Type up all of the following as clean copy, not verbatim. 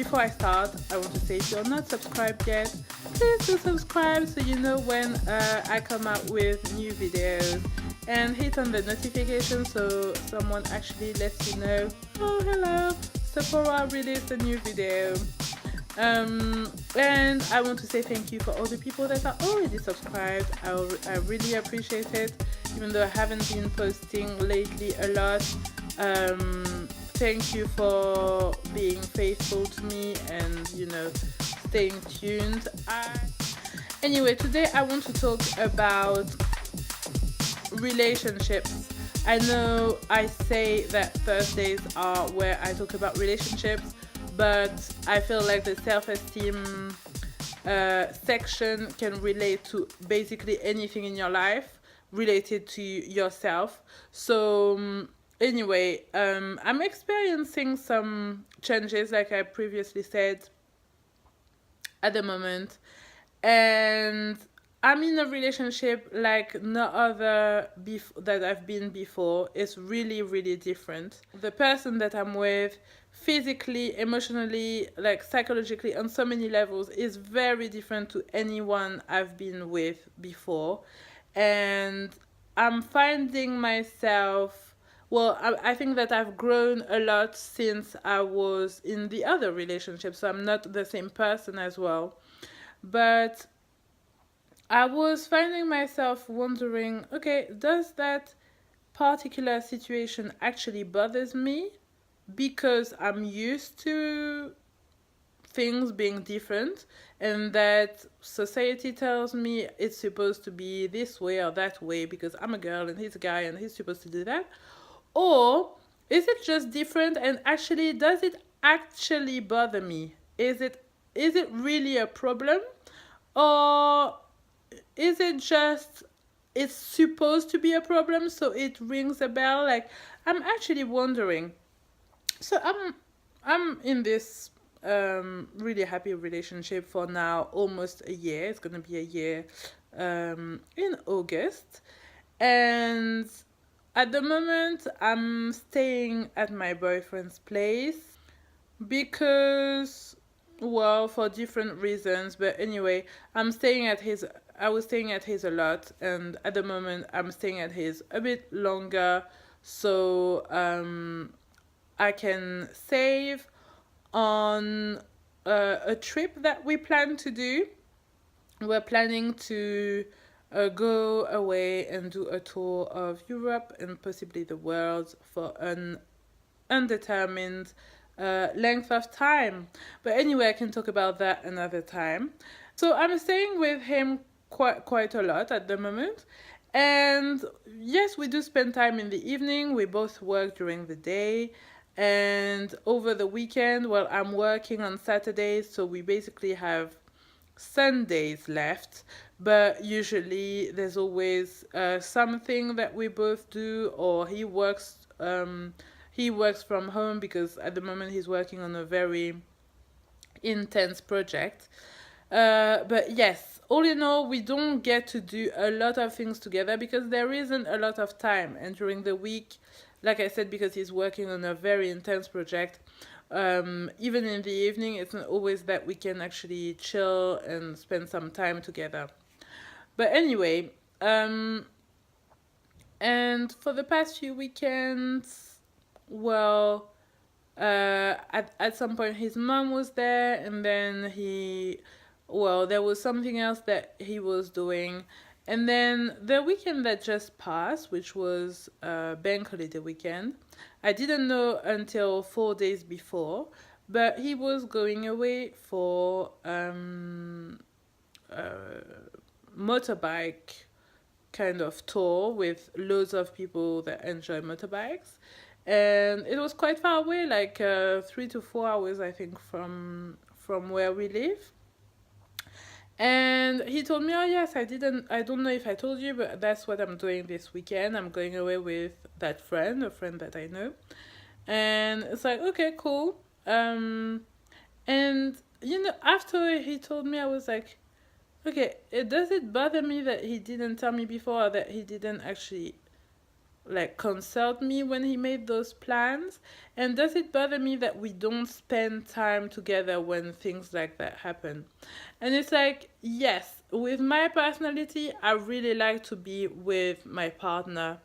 before I start, I want to say, if you're not subscribed yet, please do subscribe so you know when I come out with new videos, and hit on the notification so someone actually lets you know, oh hello, Sephora released a new video. And I want to say thank you for all the people that are already subscribed. I really appreciate it, even though I haven't been posting lately a lot. Thank you for being faithful to me and, you know, staying tuned. Anyway, today I want to talk about relationships. I know I say that Thursdays are where I talk about relationships, but I feel like the self-esteem section can relate to basically anything in your life related to yourself. So anyway, I'm experiencing some changes, like I previously said, at the moment, and I'm in a relationship like no other that I've been before. It's really, really different. The person that I'm with, physically, emotionally, like psychologically, on so many levels, is very different to anyone I've been with before. And I'm finding myself, well, I think that I've grown a lot since I was in the other relationship, so I'm not the same person as well. But I was finding myself wondering, okay, does that particular situation actually bothers me because I'm used to things being different, and that society tells me it's supposed to be this way or that way because I'm a girl and he's a guy and he's supposed to do that? Or is it just different, and actually does it actually bother me? Is it really a problem? Or is it just it's supposed to be a problem, so it rings a bell? Like, I'm actually wondering. So I'm in this really happy relationship for now almost a year. It's gonna be a year in August. And at the moment I'm staying at my boyfriend's place because, well, for different reasons, but anyway, I was staying at his a lot, and at the moment I'm staying at his a bit longer, so I can save on a trip that we plan to do. We're planning to go away and do a tour of Europe and possibly the world for an undetermined length of time. But anyway, I can talk about that another time. So I'm staying with him quite a lot at the moment. And yes, we do spend time in the evening. We both work during the day. And over the weekend, well, I'm working on Saturdays, so we basically have Sundays left. But usually there's always something that we both do, or he works from home because at the moment he's working on a very intense project. But yes, all in all, we don't get to do a lot of things together because there isn't a lot of time. And during the week, like I said, because he's working on a very intense project, even in the evening, it's not always that we can actually chill and spend some time together. But anyway, and for the past few weekends, well, at some point his mom was there, and then there was something else that he was doing. And then the weekend that just passed, which was bank holiday weekend, I didn't know until 4 days before, but he was going away for motorbike kind of tour with loads of people that enjoy motorbikes. And it was quite far away, like 3 to 4 hours, I think, from where we live. And he told me, oh yes, I don't know if I told you, but that's what I'm doing this weekend. I'm going away with that friend, a friend that I know. And it's like, okay, cool. And after he told me, I was like, okay, does it bother me that he didn't tell me before, or that he didn't actually like consult me when he made those plans? And does it bother me that we don't spend time together when things like that happen? And it's like, yes, with my personality, I really like to be with my partner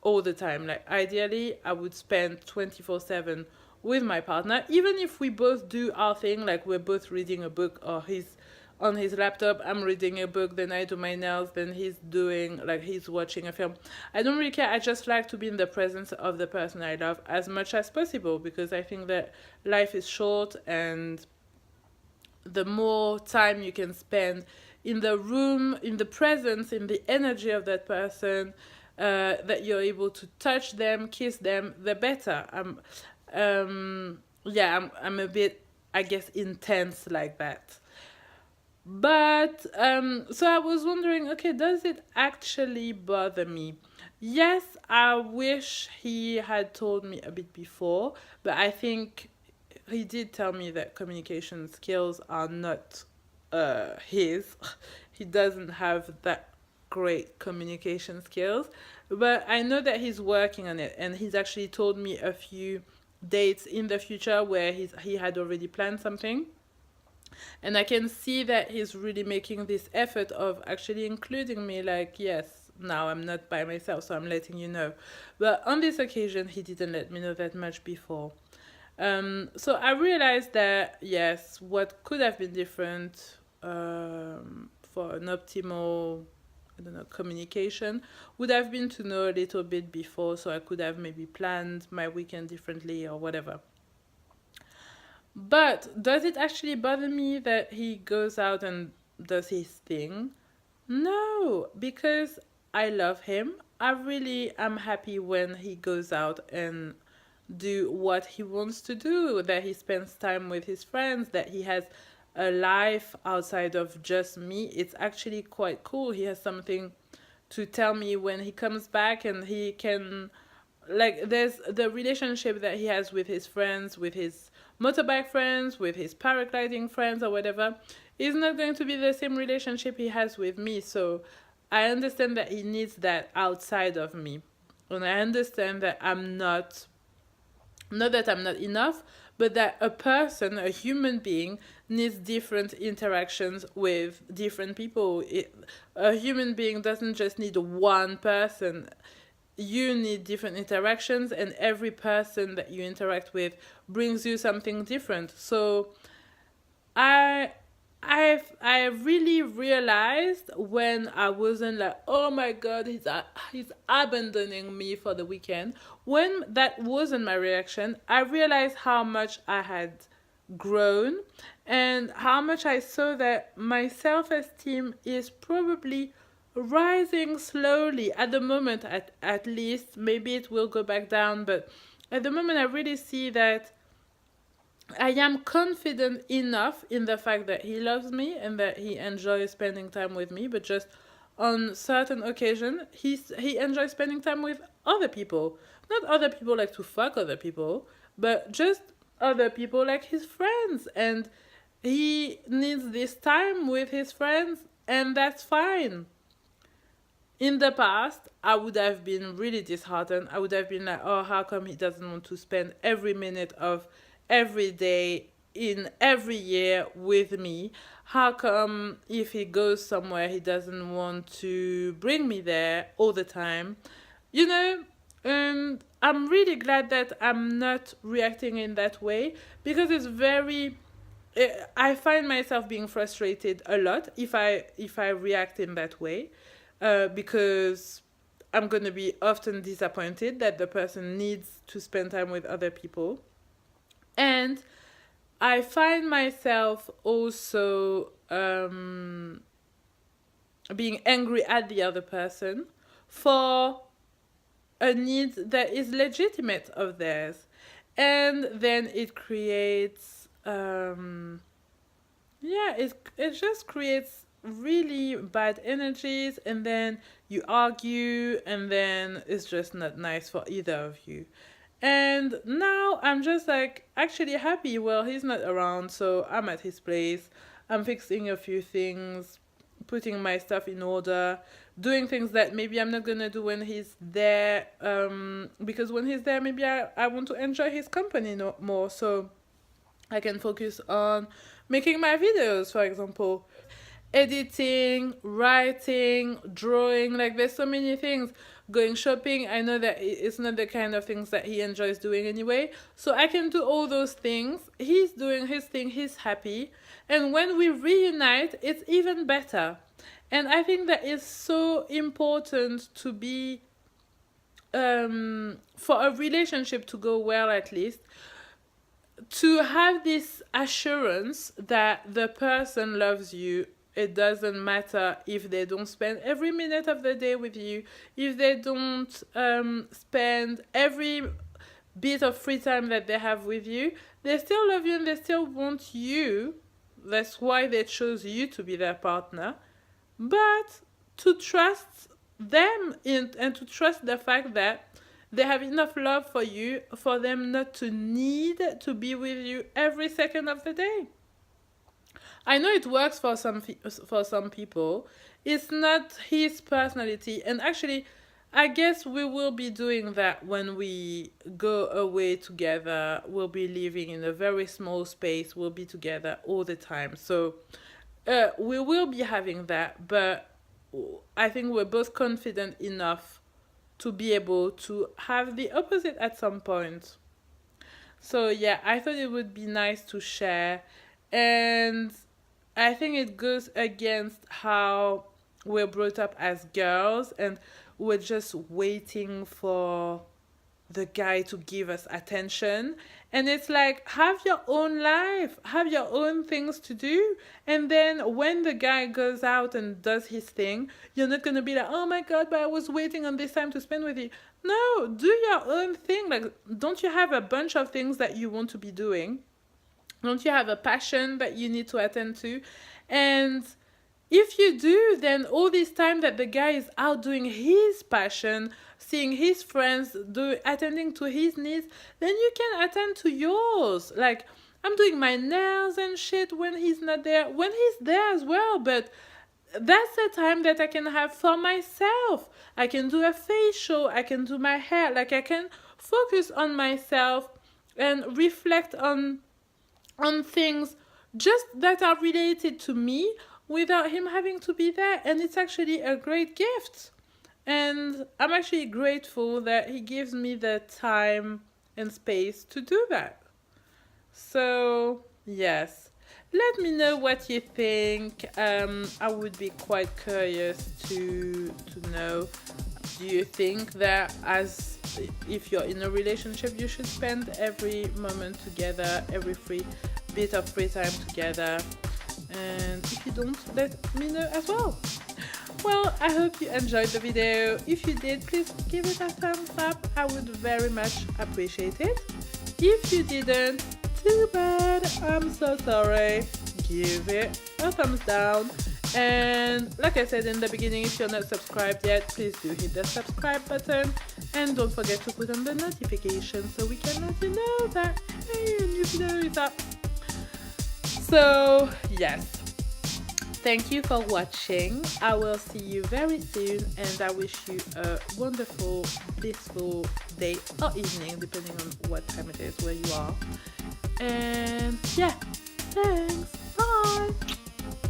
all the time. Like, ideally, I would spend 24/7 with my partner, even if we both do our thing, like we're both reading a book, or he's on his laptop, I'm reading a book, then I do my nails, then he's watching a film. I don't really care. I just like to be in the presence of the person I love as much as possible, because I think that life is short, and the more time you can spend in the room, in the presence, in the energy of that person, that you're able to touch them, kiss them, the better. I'm a bit, I guess, intense like that. But so I was wondering, okay, does it actually bother me? Yes, I wish he had told me a bit before, but I think he did tell me that communication skills are not his. He doesn't have that great communication skills, but I know that he's working on it, and he's actually told me a few dates in the future where he had already planned something, and I can see that he's really making this effort of actually including me, like, yes, now I'm not by myself, so I'm letting you know. But on this occasion, he didn't let me know that much before. So I realized that, yes, what could have been different, for an optimal, I don't know, communication would have been to know a little bit before, so I could have maybe planned my weekend differently or whatever. But does it actually bother me that he goes out and does his thing? No, because I love him. I really am happy when he goes out and do what he wants to do, that he spends time with his friends, that he has a life outside of just me. It's actually quite cool. He has something to tell me when he comes back, and he can, like, there's the relationship that he has with his friends, with his motorbike friends, with his paragliding friends, or whatever, is not going to be the same relationship he has with me. So I understand that he needs that outside of me. And I understand that I'm not, not that I'm not enough, but that a person, a human being, needs different interactions with different people. A human being doesn't just need one person. You need different interactions, and every person that you interact with brings you something different. So I I really realized when I wasn't like, oh my god, he's abandoning me for the weekend. When that wasn't my reaction, I realized how much I had grown, and how much I saw that my self-esteem is probably rising slowly at the moment, at least. Maybe it will go back down, but at the moment I really see that I am confident enough in the fact that he loves me and that he enjoys spending time with me, but just on certain occasions, he enjoys spending time with other people. Not other people like to fuck other people, but just other people like his friends. And he needs this time with his friends, and that's fine. In the past, I would have been really disheartened. I would have been like, oh, how come he doesn't want to spend every minute of every day in every year with me? How come if he goes somewhere, he doesn't want to bring me there all the time? You know, and I'm really glad that I'm not reacting in that way, because it's very, I find myself being frustrated a lot if I react in that way, because I'm gonna be often disappointed that the person needs to spend time with other people, and I find myself also being angry at the other person for a need that is legitimate of theirs, and then it creates it just creates really bad energies, and then you argue, and then it's just not nice for either of you. And now I'm just like actually happy. Well, he's not around, so I'm at his place. I'm fixing a few things, putting my stuff in order, doing things that maybe I'm not gonna do when he's there, because when he's there, maybe I want to enjoy his company more, so I can focus on making my videos, for example, editing, writing, drawing. Like, there's so many things. Going shopping, I know that it's not the kind of things that he enjoys doing anyway. So I can do all those things. He's doing his thing, he's happy. And when we reunite, it's even better. And I think that is so important to be, for a relationship to go well, at least, to have this assurance that the person loves you. It doesn't matter if they don't spend every minute of the day with you, if they don't spend every bit of free time that they have with you. They still love you and they still want you. That's why they chose you to be their partner. But to trust them and to trust the fact that they have enough love for you for them not to need to be with you every second of the day. I know it works for some people. It's not his personality, and actually, I guess we will be doing that when we go away together. We'll be living in a very small space. We'll be together all the time, so we will be having that. But I think we're both confident enough to be able to have the opposite at some point. So yeah, I thought it would be nice to share, and I think it goes against how we're brought up as girls, and we're just waiting for the guy to give us attention. And it's like, have your own life, have your own things to do. And then when the guy goes out and does his thing, you're not going to be like, oh my God, but I was waiting on this time to spend with you. No, do your own thing. Like, don't you have a bunch of things that you want to be doing? Don't you have a passion that you need to attend to? And if you do, then all this time that the guy is out doing his passion, seeing his friends, attending to his needs, then you can attend to yours. Like, I'm doing my nails and shit when he's not there, when he's there as well, but that's the time that I can have for myself. I can do a facial, I can do my hair, like I can focus on myself and reflect on things just that are related to me without him having to be there. And it's actually a great gift. And I'm actually grateful that he gives me the time and space to do that. So, yes. Let me know what you think. I would be quite curious to know. Do you think that if you're in a relationship, you should spend every moment together, every bit of free time together? And if you don't, let me know as well. Well, I hope you enjoyed the video. If you did, please give it a thumbs up. I would very much appreciate it. If you didn't, too bad. I'm so sorry. Give it a thumbs down. And like I said in the beginning, if you're not subscribed yet, please do hit the subscribe button. And don't forget to put on the notification so we can let you know that, hey, a new video is up. So, yes. Thank you for watching. I will see you very soon, and I wish you a wonderful, blissful day or evening, depending on what time it is where you are. And yeah, thanks. Bye.